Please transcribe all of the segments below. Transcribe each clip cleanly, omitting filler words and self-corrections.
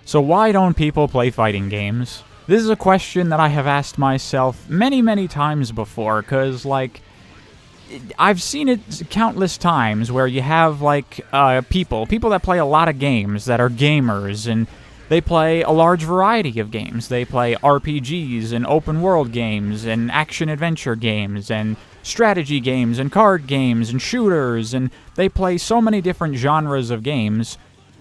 So why don't people play fighting games? This is a question that I have asked myself many times before, because, I've seen it countless times where you have, people that play a lot of games, that are gamers, and they play a large variety of games. They play RPGs and open-world games and action-adventure games and strategy games and card games and shooters, and they play so many different genres of games.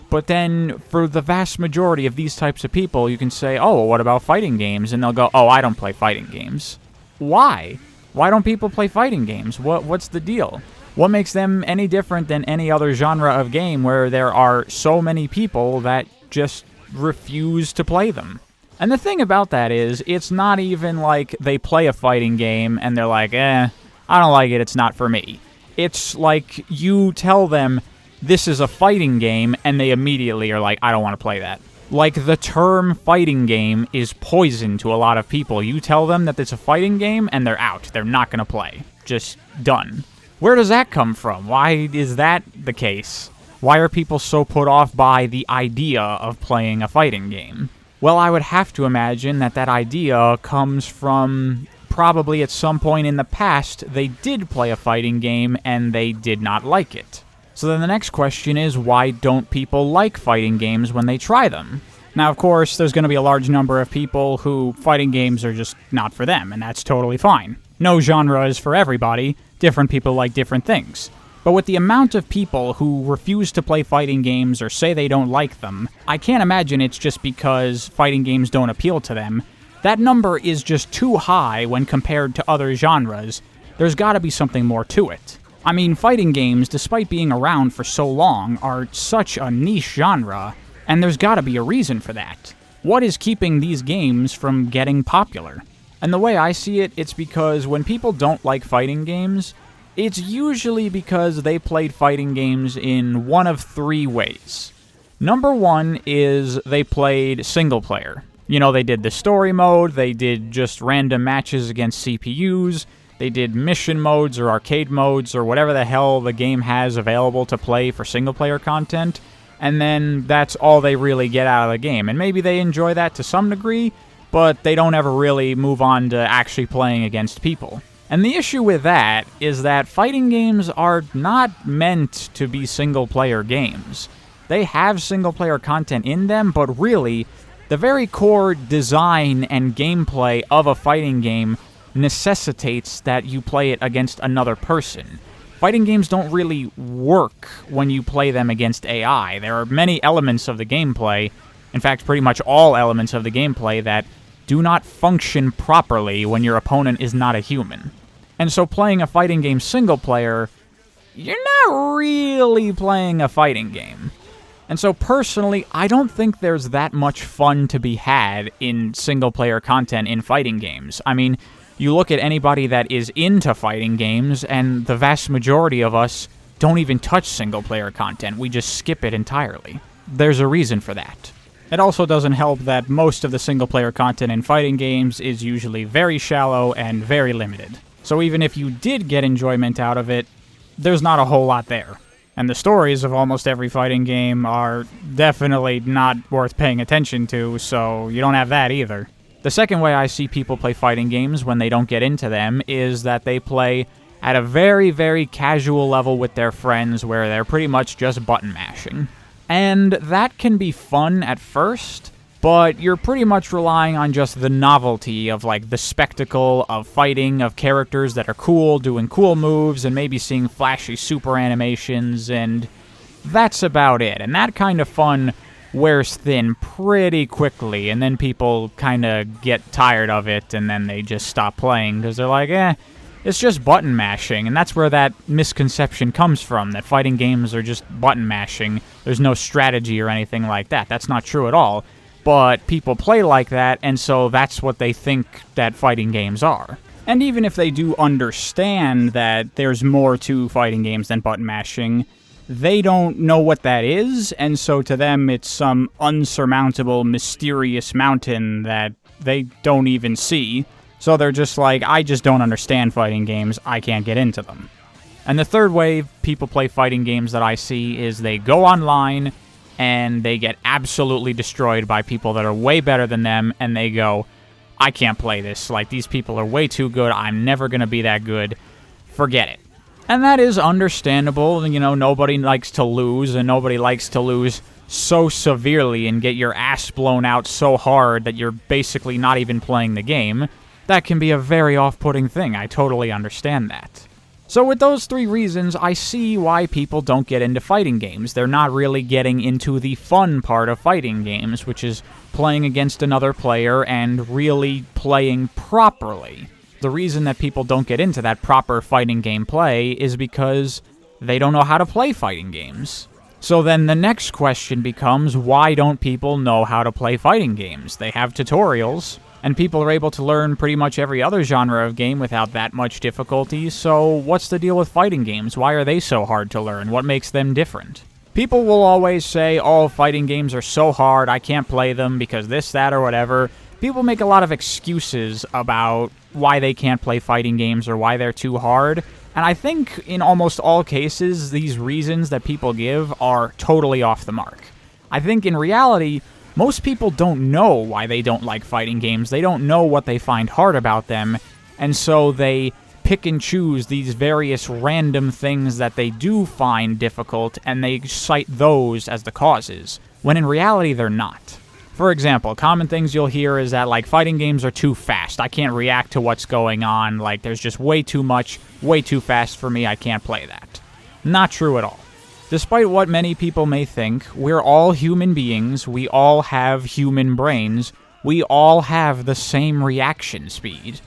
But then, for the vast majority of these types of people, you can say, oh, well, what about fighting games? And they'll go, oh, I don't play fighting games. Why? Why don't people play fighting games? What's the deal? What makes them any different than any other genre of game where there are so many people that just refuse to play them? And the thing about that is, it's not even like they play a fighting game and they're like, I don't like it, it's not for me. It's like you tell them this is a fighting game and they immediately are like, I don't want to play that. Like, the term fighting game is poison to a lot of people. You tell them that it's a fighting game and they're out. They're not going to play. Just done. Where does that come from? Why is that the case? Why are people so put off by the idea of playing a fighting game? Well, I would have to imagine that idea comes from probably at some point in the past they did play a fighting game and they did not like it. So then the next question is, why don't people like fighting games when they try them? Now, of course, there's going to be a large number of people who fighting games are just not for them, and that's totally fine. No genre is for everybody. Different people like different things. But with the amount of people who refuse to play fighting games or say they don't like them, I can't imagine it's just because fighting games don't appeal to them. That number is just too high when compared to other genres. There's got to be something more to it. I mean, fighting games, despite being around for so long, are such a niche genre, and there's got to be a reason for that. What is keeping these games from getting popular? And the way I see it, it's because when people don't like fighting games, it's usually because they played fighting games in one of three ways. Number one is they played single player. You know, they did the story mode, they did just random matches against CPUs, they did mission modes or arcade modes or whatever the hell the game has available to play for single-player content, and then that's all they really get out of the game. And maybe they enjoy that to some degree, but they don't ever really move on to actually playing against people. And the issue with that is that fighting games are not meant to be single-player games. They have single-player content in them, but really, the very core design and gameplay of a fighting game necessitates that you play it against another person. Fighting games don't really work when you play them against AI. There are many elements of the gameplay, in fact, pretty much all elements of the gameplay, that do not function properly when your opponent is not a human. And so playing a fighting game single player, you're not really playing a fighting game. And so personally, I don't think there's that much fun to be had in single-player content in fighting games. I mean, you look at anybody that is into fighting games, and the vast majority of us don't even touch single-player content. We just skip it entirely. There's a reason for that. It also doesn't help that most of the single-player content in fighting games is usually very shallow and very limited. So even if you did get enjoyment out of it, there's not a whole lot there. And the stories of almost every fighting game are definitely not worth paying attention to, so you don't have that either. The second way I see people play fighting games when they don't get into them is that they play at a very casual level with their friends where they're pretty much just button mashing. And that can be fun at first, but you're pretty much relying on just the novelty of, the spectacle of fighting, of characters that are cool, doing cool moves, and maybe seeing flashy super animations, and that's about it. And that kind of fun wears thin pretty quickly, and then people kind of get tired of it, and then they just stop playing, because they're like, it's just button mashing, and that's where that misconception comes from, that fighting games are just button mashing. There's no strategy or anything like that. That's not true at all. But people play like that, and so that's what they think that fighting games are. And even if they do understand that there's more to fighting games than button mashing, they don't know what that is, and so to them it's some unsurmountable, mysterious mountain that they don't even see. So they're just like, I just don't understand fighting games, I can't get into them. And the third way people play fighting games that I see is they go online and they get absolutely destroyed by people that are way better than them, and they go, I can't play this. Like, these people are way too good. I'm never going to be that good. Forget it. And that is understandable. You know, nobody likes to lose, and nobody likes to lose so severely and get your ass blown out so hard that you're basically not even playing the game. That can be a very off-putting thing. I totally understand that. So with those 3 reasons, I see why people don't get into fighting games. They're not really getting into the fun part of fighting games, which is playing against another player and really playing properly. The reason that people don't get into that proper fighting game play is because they don't know how to play fighting games. So then the next question becomes, why don't people know how to play fighting games? They have tutorials, and people are able to learn pretty much every other genre of game without that much difficulty, so what's the deal with fighting games? Why are they so hard to learn? What makes them different? People will always say, oh, fighting games are so hard, I can't play them because this, that, or whatever. People make a lot of excuses about why they can't play fighting games or why they're too hard, and I think in almost all cases, these reasons that people give are totally off the mark. I think in reality, most people don't know why they don't like fighting games. They don't know what they find hard about them, and so they pick and choose these various random things that they do find difficult, and they cite those as the causes, when in reality they're not. For example, common things you'll hear is that, like, fighting games are too fast. I can't react to what's going on. Like, there's just way too much, way too fast for me. I can't play that. Not true at all. Despite what many people may think, we're all human beings. We all have human brains. We all have the same reaction speed.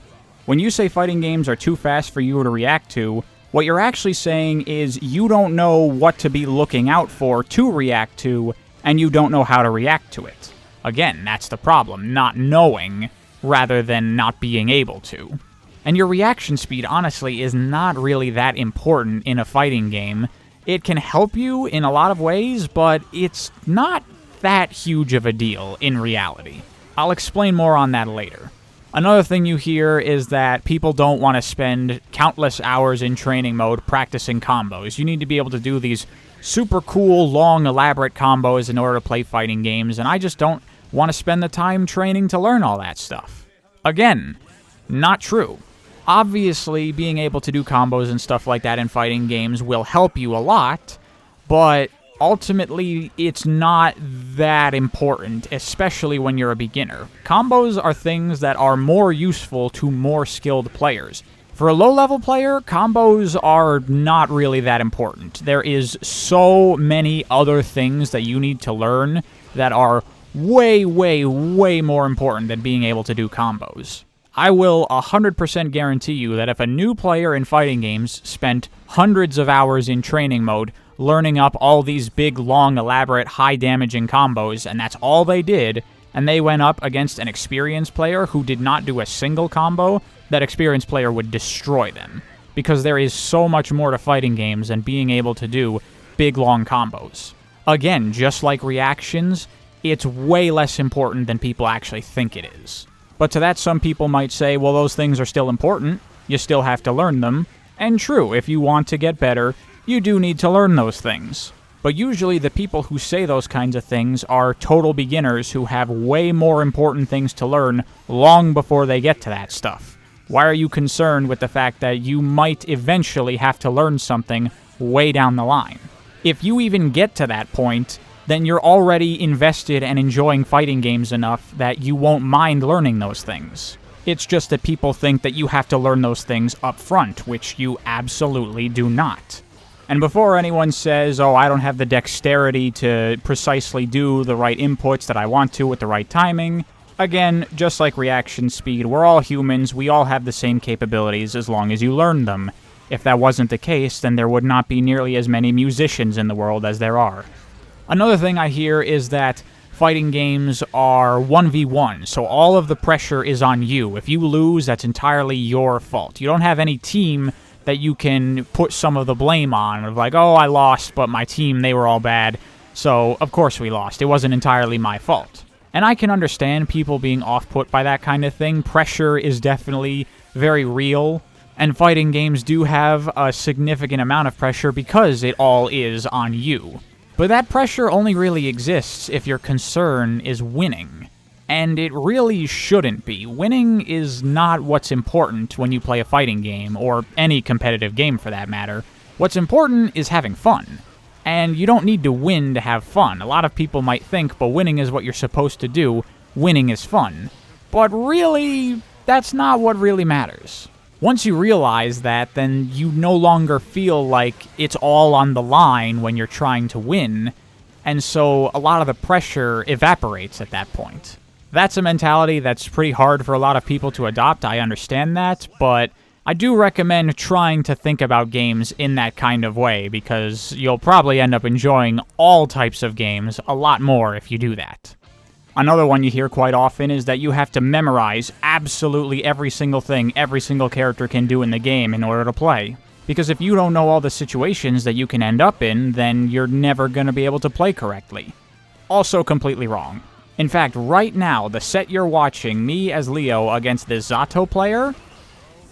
When you say fighting games are too fast for you to react to, what you're actually saying is you don't know what to be looking out for to react to, and you don't know how to react to it. Again, that's the problem, not knowing rather than not being able to. And your reaction speed, honestly, is not really that important in a fighting game. It can help you in a lot of ways, but it's not that huge of a deal in reality. I'll explain more on that later. Another thing you hear is that people don't want to spend countless hours in training mode practicing combos. You need to be able to do these super cool, long, elaborate combos in order to play fighting games, and I just don't want to spend the time training to learn all that stuff. Again, not true. Obviously, being able to do combos and stuff like that in fighting games will help you a lot, but ultimately, it's not that important, especially when you're a beginner. Combos are things that are more useful to more skilled players. For a low-level player, combos are not really that important. There is so many other things that you need to learn that are way, way, way more important than being able to do combos. I will 100% guarantee you that if a new player in fighting games spent hundreds of hours in training mode learning up all these big, long, elaborate, high-damaging combos, and that's all they did, and they went up against an experienced player who did not do a single combo, that experienced player would destroy them. Because there is so much more to fighting games than being able to do big, long combos. Again, just like reactions, it's way less important than people actually think it is. But to that, some people might say, well, those things are still important. You still have to learn them. And true, if you want to get better, you do need to learn those things. But usually the people who say those kinds of things are total beginners who have way more important things to learn long before they get to that stuff. Why are you concerned with the fact that you might eventually have to learn something way down the line? If you even get to that point, then you're already invested and enjoying fighting games enough that you won't mind learning those things. It's just that people think that you have to learn those things up front, which you absolutely do not. And before anyone says, oh, I don't have the dexterity to precisely do the right inputs that I want to with the right timing, again, just like reaction speed, we're all humans, we all have the same capabilities as long as you learn them. If that wasn't the case, then there would not be nearly as many musicians in the world as there are. Another thing I hear is that fighting games are 1v1, so all of the pressure is on you. If you lose, that's entirely your fault. You don't have any team that you can put some of the blame on, of like, oh, I lost, but my team, they were all bad, so of course we lost. It wasn't entirely my fault. And I can understand people being off-put by that kind of thing. Pressure is definitely very real, and fighting games do have a significant amount of pressure because it all is on you. But that pressure only really exists if your concern is winning. And it really shouldn't be. Winning is not what's important when you play a fighting game, or any competitive game for that matter. What's important is having fun. And you don't need to win to have fun. A lot of people might think, but winning is what you're supposed to do. Winning is fun. But really, that's not what really matters. Once you realize that, then you no longer feel like it's all on the line when you're trying to win, and so a lot of the pressure evaporates at that point. That's a mentality that's pretty hard for a lot of people to adopt, I understand that, but I do recommend trying to think about games in that kind of way, because you'll probably end up enjoying all types of games a lot more if you do that. Another one you hear quite often is that you have to memorize absolutely every single thing every single character can do in the game in order to play. Because if you don't know all the situations that you can end up in, then you're never going to be able to play correctly. Also completely wrong. In fact, right now, the set you're watching, me as Leo against this Zato player,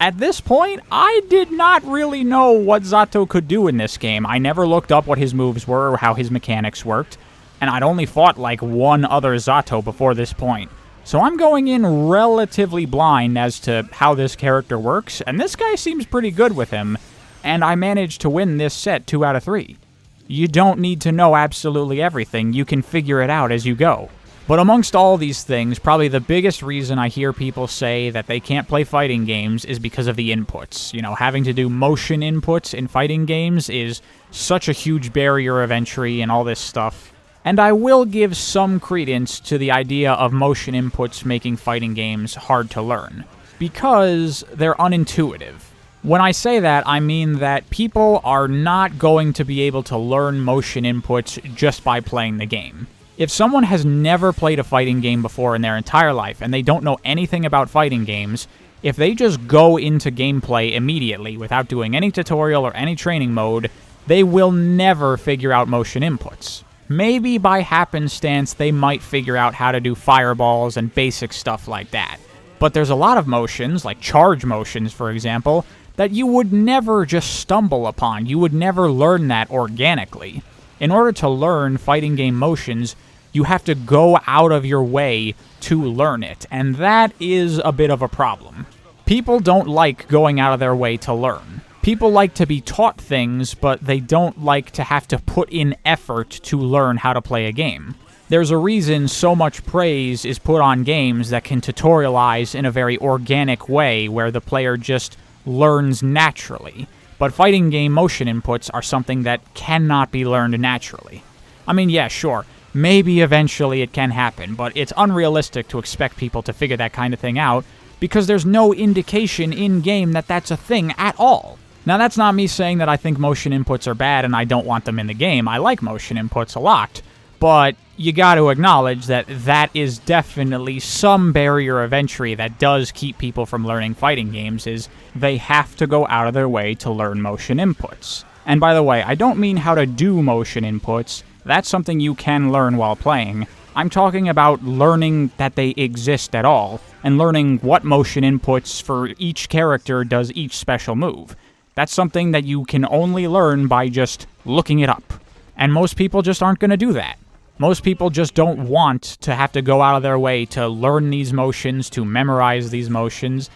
at this point, I did not really know what Zato could do in this game. I never looked up what his moves were or how his mechanics worked. And I'd only fought like one other Zato before this point. So I'm going in relatively blind as to how this character works, and this guy seems pretty good with him, and I managed to win this set 2 out of 3. You don't need to know absolutely everything, you can figure it out as you go. But amongst all these things, probably the biggest reason I hear people say that they can't play fighting games is because of the inputs. You know, having to do motion inputs in fighting games is such a huge barrier of entry and all this stuff. And I will give some credence to the idea of motion inputs making fighting games hard to learn, because they're unintuitive. When I say that, I mean that people are not going to be able to learn motion inputs just by playing the game. If someone has never played a fighting game before in their entire life, and they don't know anything about fighting games, if they just go into gameplay immediately without doing any tutorial or any training mode, they will never figure out motion inputs. Maybe by happenstance they might figure out how to do fireballs and basic stuff like that. But there's a lot of motions, like charge motions for example, that you would never just stumble upon. You would never learn that organically. In order to learn fighting game motions, you have to go out of your way to learn it, and that is a bit of a problem. People don't like going out of their way to learn. People like to be taught things, but they don't like to have to put in effort to learn how to play a game. There's a reason so much praise is put on games that can tutorialize in a very organic way where the player just learns naturally. But fighting game motion inputs are something that cannot be learned naturally. I mean, yeah, sure, maybe eventually it can happen, but it's unrealistic to expect people to figure that kind of thing out because there's no indication in-game that that's a thing at all. Now, that's not me saying that I think motion inputs are bad and I don't want them in the game. I like motion inputs a lot. But you got to acknowledge that that is definitely some barrier of entry that does keep people from learning fighting games, is they have to go out of their way to learn motion inputs. And by the way, I don't mean how to do motion inputs. That's something you can learn while playing. I'm talking about learning that they exist at all, and learning what motion inputs for each character does each special move. That's something that you can only learn by just looking it up. And most people just aren't going to do that. Most people just don't want to have to go out of their way to learn these motions, to memorize these motions.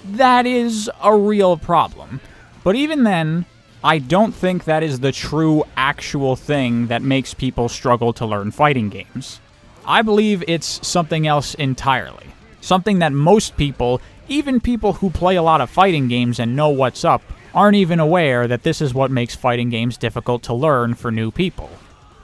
That is a real problem. But even then, I don't think that is the true, actual thing that makes people struggle to learn fighting games. I believe it's something else entirely. Something that most people, even people who play a lot of fighting games and know what's up, aren't even aware that this is what makes fighting games difficult to learn for new people.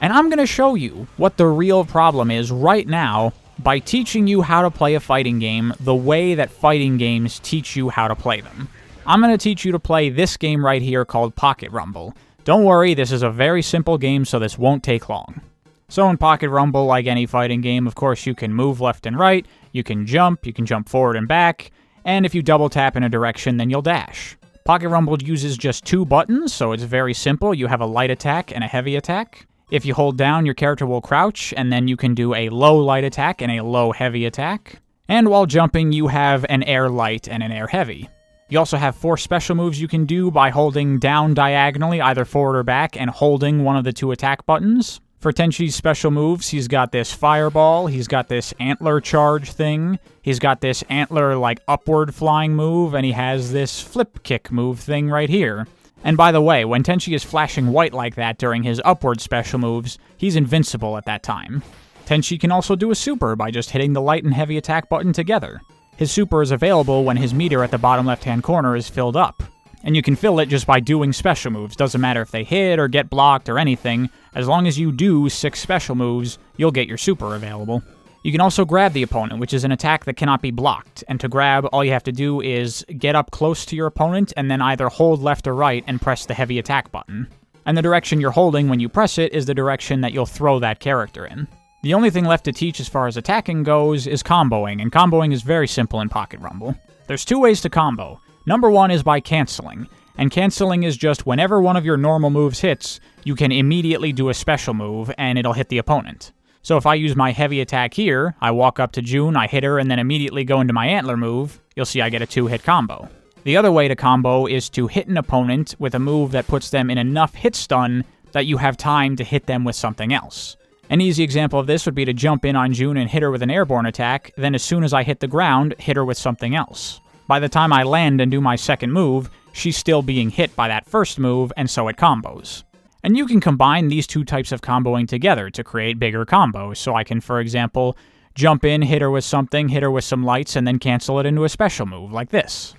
And I'm going to show you what the real problem is right now by teaching you how to play a fighting game the way that fighting games teach you how to play them. I'm going to teach you to play this game right here called Pocket Rumble. Don't worry, this is a very simple game, so this won't take long. So in Pocket Rumble, like any fighting game, of course you can move left and right, you can jump forward and back, and if you double tap in a direction, then you'll dash. Pocket Rumble uses just 2 buttons, so it's very simple. You have a light attack and a heavy attack. If you hold down, your character will crouch, and then you can do a low light attack and a low heavy attack. And while jumping, you have an air light and an air heavy. You also have 4 special moves you can do by holding down diagonally, either forward or back, and holding one of the 2 attack buttons. For Tenchi's special moves, he's got this fireball, he's got this antler charge thing, he's got this antler, upward flying move, and he has this flip kick move thing right here. And by the way, when Tenchi is flashing white like that during his upward special moves, he's invincible at that time. Tenchi can also do a super by just hitting the light and heavy attack button together. His super is available when his meter at the bottom left-hand corner is filled up. And you can fill it just by doing special moves. Doesn't matter if they hit or get blocked or anything. As long as you do 6 special moves, you'll get your super available. You can also grab the opponent, which is an attack that cannot be blocked. And to grab, all you have to do is get up close to your opponent and then either hold left or right and press the heavy attack button. And the direction you're holding when you press it is the direction that you'll throw that character in. The only thing left to teach as far as attacking goes is comboing, and comboing is very simple in Pocket Rumble. There's 2 ways to combo. Number 1 is by canceling, and canceling is just whenever one of your normal moves hits, you can immediately do a special move, and it'll hit the opponent. So if I use my heavy attack here, I walk up to June, I hit her, and then immediately go into my antler move, you'll see I get a 2-hit combo. The other way to combo is to hit an opponent with a move that puts them in enough hit stun that you have time to hit them with something else. An easy example of this would be to jump in on June and hit her with an airborne attack, then as soon as I hit the ground, hit her with something else. By the time I land and do my second move, she's still being hit by that first move, and so it combos. And you can combine these 2 types of comboing together to create bigger combos, so I can, for example, jump in, hit her with something, hit her with some lights, and then cancel it into a special move, like this.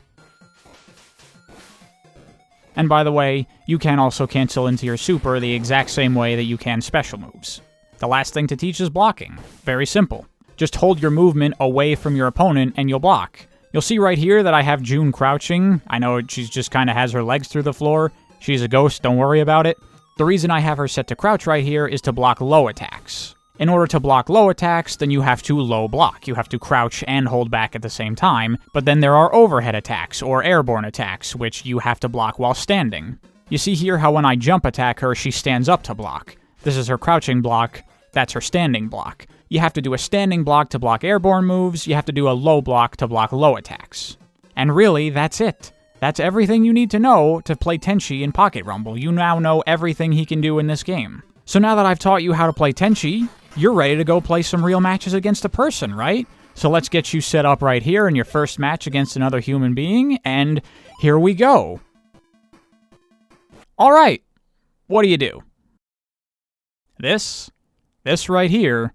And by the way, you can also cancel into your super the exact same way that you can special moves. The last thing to teach is blocking. Very simple. Just hold your movement away from your opponent and you'll block. You'll see right here that I have June crouching. I know she's just kind of has her legs through the floor. She's a ghost, don't worry about it. The reason I have her set to crouch right here is to block low attacks. In order to block low attacks, then you have to low block. You have to crouch and hold back at the same time, but then there are overhead attacks or airborne attacks, which you have to block while standing. You see here how when I jump attack her, she stands up to block. This is her crouching block, that's her standing block. You have to do a standing block to block airborne moves, you have to do a low block to block low attacks. And really, that's it. That's everything you need to know to play Tenchi in Pocket Rumble. You now know everything he can do in this game. So now that I've taught you how to play Tenchi, you're ready to go play some real matches against a person, right? So let's get you set up right here in your first match against another human being, and here we go. Alright, what do? This right here,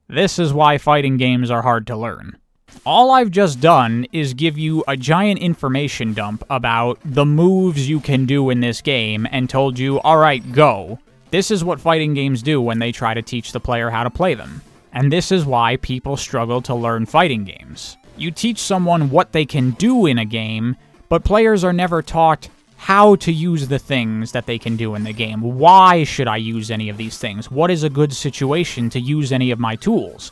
this is why fighting games are hard to learn. All I've just done is give you a giant information dump about the moves you can do in this game and told you, alright, go. This is what fighting games do when they try to teach the player how to play them. And this is why people struggle to learn fighting games. You teach someone what they can do in a game, but players are never taught how to use the things that they can do in the game. Why should I use any of these things? What is a good situation to use any of my tools?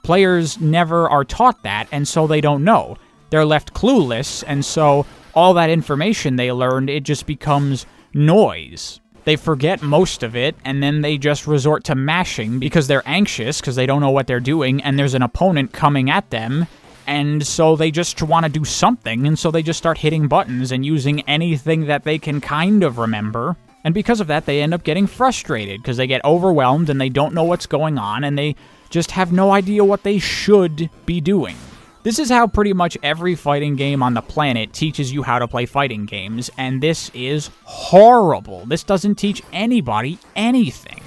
Players never are taught that, and so they don't know. They're left clueless, and so all that information they learned, it just becomes noise. They forget most of it, and then they just resort to mashing because they're anxious, because they don't know what they're doing, and there's an opponent coming at them, and so they just want to do something, and so they just start hitting buttons and using anything that they can kind of remember. And because of that, they end up getting frustrated, because they get overwhelmed and they don't know what's going on, and they just have no idea what they should be doing. This is how pretty much every fighting game on the planet teaches you how to play fighting games, and this is horrible. This doesn't teach anybody anything.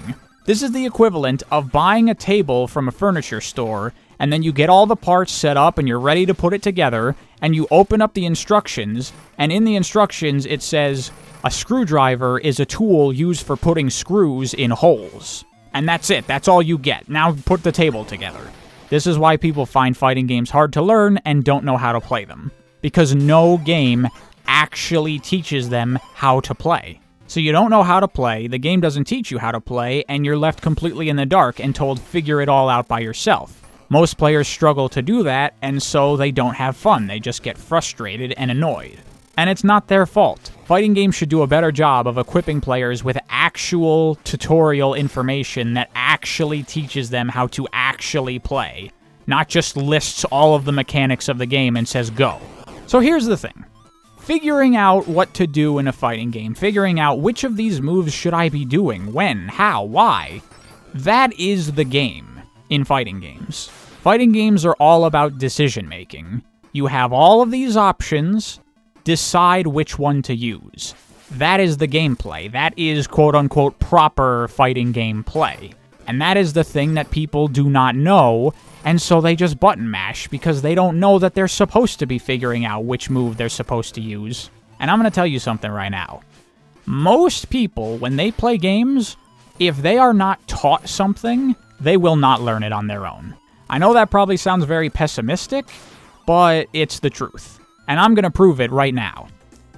This is the equivalent of buying a table from a furniture store, and then you get all the parts set up and you're ready to put it together, and you open up the instructions, and in the instructions it says, a screwdriver is a tool used for putting screws in holes. And that's it, that's all you get. Now put the table together. This is why people find fighting games hard to learn and don't know how to play them. Because no game actually teaches them how to play. So you don't know how to play, the game doesn't teach you how to play, and you're left completely in the dark and told figure it all out by yourself. Most players struggle to do that, and so they don't have fun. They just get frustrated and annoyed. And it's not their fault. Fighting games should do a better job of equipping players with actual tutorial information that actually teaches them how to actually play, not just lists all of the mechanics of the game and says go. So here's the thing. Figuring out what to do in a fighting game, figuring out which of these moves should I be doing, when, how, why, that is the game in fighting games. Fighting games are all about decision making. You have all of these options, decide which one to use. That is the gameplay. That is quote-unquote proper fighting game play. And that is the thing that people do not know, and so they just button mash because they don't know that they're supposed to be figuring out which move they're supposed to use. And I'm going to tell you something right now. Most people, when they play games, if they are not taught something, they will not learn it on their own. I know that probably sounds very pessimistic, but it's the truth. And I'm going to prove it right now.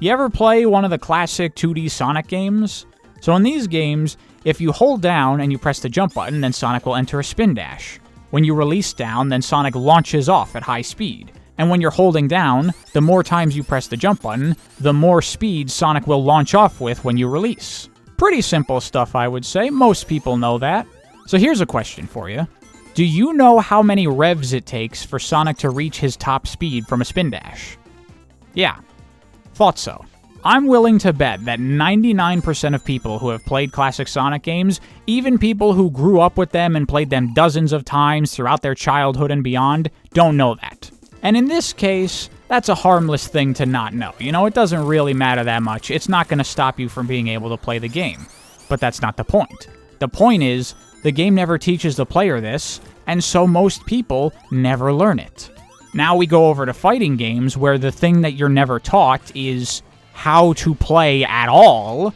You ever play one of the classic 2D Sonic games? So in these games, if you hold down and you press the jump button, then Sonic will enter a spin dash. When you release down, then Sonic launches off at high speed. And when you're holding down, the more times you press the jump button, the more speed Sonic will launch off with when you release. Pretty simple stuff, I would say. Most people know that. So here's a question for you. Do you know how many revs it takes for Sonic to reach his top speed from a spin dash? Yeah, thought so. I'm willing to bet that 99% of people who have played classic Sonic games, even people who grew up with them and played them dozens of times throughout their childhood and beyond, don't know that. And in this case, that's a harmless thing to not know. You know, it doesn't really matter that much. It's not going to stop you from being able to play the game. But that's not the point. The point is, the game never teaches the player this, and so most people never learn it. Now we go over to fighting games where the thing that you're never taught is how to play at all,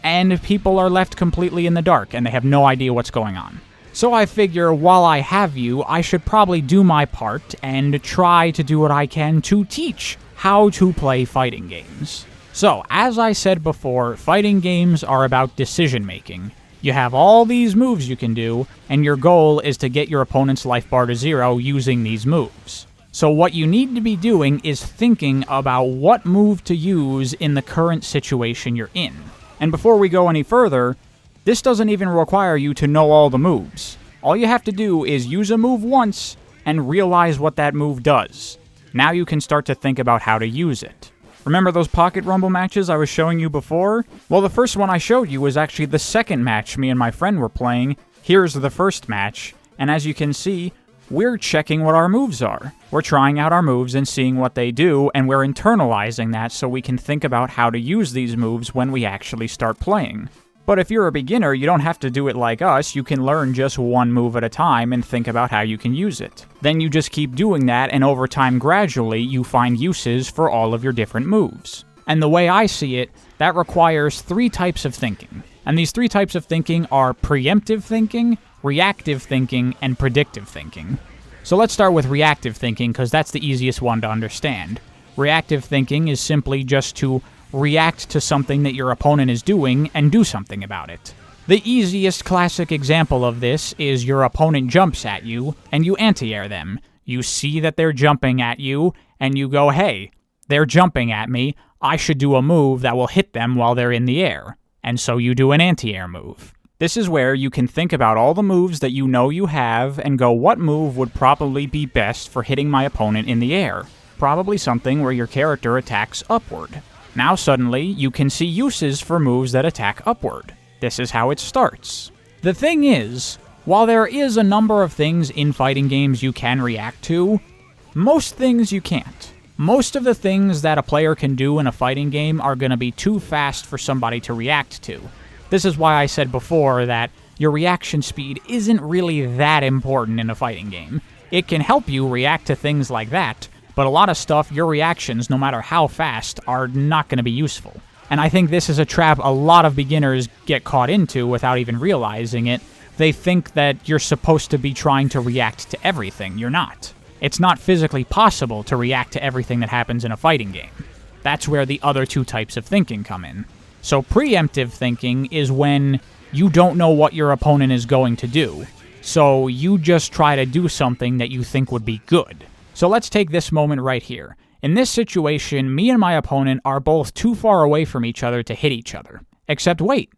and people are left completely in the dark and they have no idea what's going on. So I figure while I have you, I should probably do my part and try to do what I can to teach how to play fighting games. So, as I said before, fighting games are about decision making. You have all these moves you can do, and your goal is to get your opponent's life bar to 0 using these moves. So what you need to be doing is thinking about what move to use in the current situation you're in. And before we go any further, this doesn't even require you to know all the moves. All you have to do is use a move once and realize what that move does. Now you can start to think about how to use it. Remember those Pocket Rumble matches I was showing you before? Well, the first one I showed you was actually the second match me and my friend were playing. Here's the first match, and as you can see, we're checking what our moves are. We're trying out our moves and seeing what they do, and we're internalizing that so we can think about how to use these moves when we actually start playing. But if you're a beginner, you don't have to do it like us. You can learn just one move at a time and think about how you can use it. Then you just keep doing that, and over time, gradually, you find uses for all of your different moves. And the way I see it, that requires 3 types of thinking. And these 3 types of thinking are preemptive thinking, reactive thinking, and predictive thinking. So let's start with reactive thinking, because that's the easiest one to understand. Reactive thinking is simply just to react to something that your opponent is doing and do something about it. The easiest classic example of this is your opponent jumps at you, and you anti-air them. You see that they're jumping at you, and you go, hey, they're jumping at me, I should do a move that will hit them while they're in the air. And so you do an anti-air move. This is where you can think about all the moves that you know you have and go, what move would probably be best for hitting my opponent in the air? Probably something where your character attacks upward. Now suddenly, you can see uses for moves that attack upward. This is how it starts. The thing is, while there is a number of things in fighting games you can react to, most things you can't. Most of the things that a player can do in a fighting game are going to be too fast for somebody to react to. This is why I said before that your reaction speed isn't really that important in a fighting game. It can help you react to things like that, but a lot of stuff, your reactions, no matter how fast, are not going to be useful. And I think this is a trap a lot of beginners get caught into without even realizing it. They think that you're supposed to be trying to react to everything. You're not. It's not physically possible to react to everything that happens in a fighting game. That's where the other 2 types of thinking come in. So preemptive thinking is when you don't know what your opponent is going to do, so you just try to do something that you think would be good. So let's take this moment right here. In this situation, me and my opponent are both too far away from each other to hit each other. Except wait,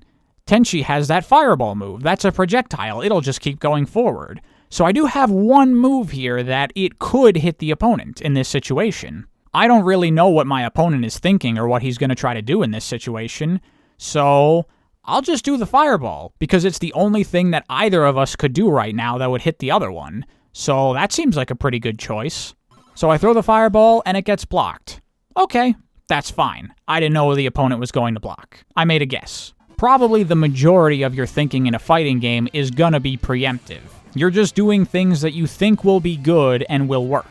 Tenchi has that fireball move. That's a projectile. It'll just keep going forward. So I do have one move here that it could hit the opponent in this situation. I don't really know what my opponent is thinking or what he's going to try to do in this situation, so I'll just do the fireball, because it's the only thing that either of us could do right now that would hit the other one. So that seems like a pretty good choice. So I throw the fireball, and it gets blocked. Okay, that's fine. I didn't know the opponent was going to block. I made a guess. Probably the majority of your thinking in a fighting game is gonna be preemptive. You're just doing things that you think will be good and will work.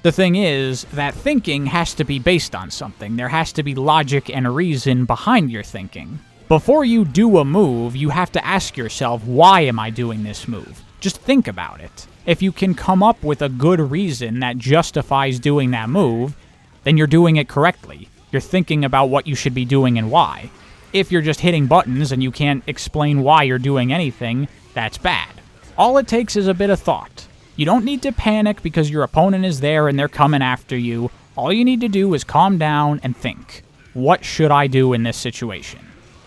The thing is, that thinking has to be based on something. There has to be logic and reason behind your thinking. Before you do a move, you have to ask yourself, why am I doing this move? Just think about it. If you can come up with a good reason that justifies doing that move, then you're doing it correctly. You're thinking about what you should be doing and why. If you're just hitting buttons and you can't explain why you're doing anything, that's bad. All it takes is a bit of thought. You don't need to panic because your opponent is there and they're coming after you. All you need to do is calm down and think. What should I do in this situation?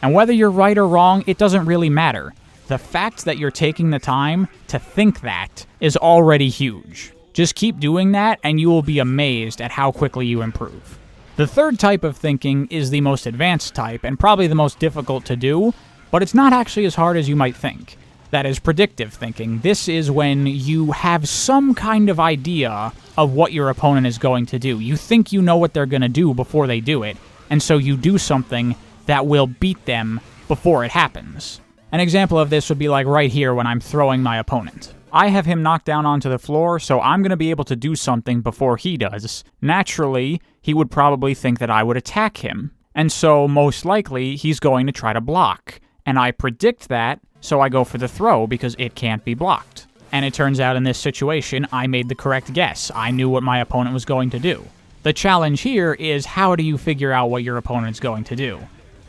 And whether you're right or wrong, it doesn't really matter. The fact that you're taking the time to think that is already huge. Just keep doing that and you will be amazed at how quickly you improve. The third type of thinking is the most advanced type and probably the most difficult to do, but it's not actually as hard as you might think. That is predictive thinking. This is when you have some kind of idea of what your opponent is going to do. You think you know what they're going to do before they do it, and so you do something that will beat them before it happens. An example of this would be like right here when I'm throwing my opponent. I have him knocked down onto the floor, so I'm going to be able to do something before he does. Naturally, he would probably think that I would attack him, and so most likely he's going to try to block. And I predict that, so I go for the throw because it can't be blocked. And it turns out in this situation, I made the correct guess. I knew what my opponent was going to do. The challenge here is, how do you figure out what your opponent's going to do?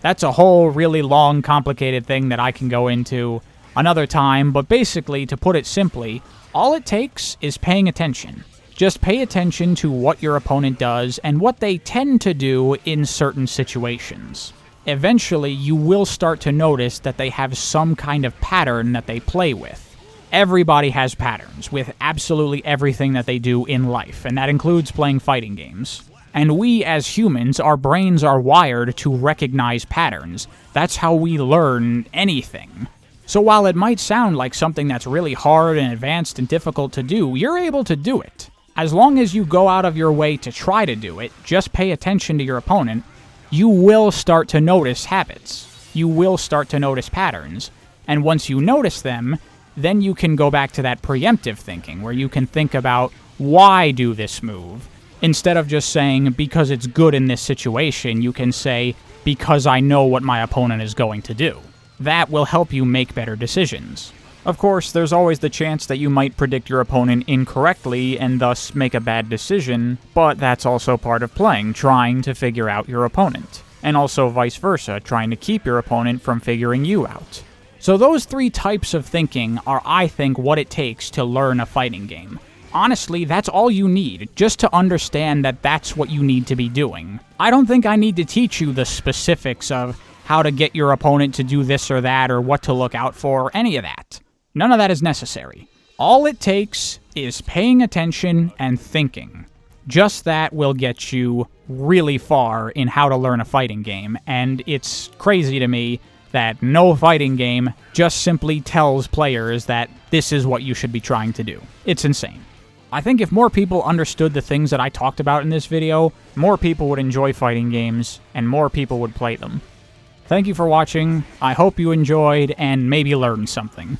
That's a whole really long, complicated thing that I can go into another time, but basically, to put it simply, all it takes is paying attention. Just pay attention to what your opponent does and what they tend to do in certain situations. Eventually, you will start to notice that they have some kind of pattern that they play with. Everybody has patterns with absolutely everything that they do in life, and that includes playing fighting games. And we, as humans, our brains are wired to recognize patterns. That's how we learn anything. So while it might sound like something that's really hard and advanced and difficult to do, you're able to do it. As long as you go out of your way to try to do it, just pay attention to your opponent, you will start to notice habits. You will start to notice patterns. And once you notice them, then you can go back to that preemptive thinking, where you can think about, why do this move? Instead of just saying, because it's good in this situation, you can say, because I know what my opponent is going to do. That will help you make better decisions. Of course, there's always the chance that you might predict your opponent incorrectly and thus make a bad decision, but that's also part of playing, trying to figure out your opponent. And also vice versa, trying to keep your opponent from figuring you out. So those three types of thinking are, I think, what it takes to learn a fighting game. Honestly, that's all you need, just to understand that that's what you need to be doing. I don't think I need to teach you the specifics of how to get your opponent to do this or that, or what to look out for, or any of that. None of that is necessary. All it takes is paying attention and thinking. Just that will get you really far in how to learn a fighting game, and it's crazy to me that no fighting game just simply tells players that this is what you should be trying to do. It's insane. I think if more people understood the things that I talked about in this video, more people would enjoy fighting games, and more people would play them. Thank you for watching. I hope you enjoyed and maybe learned something.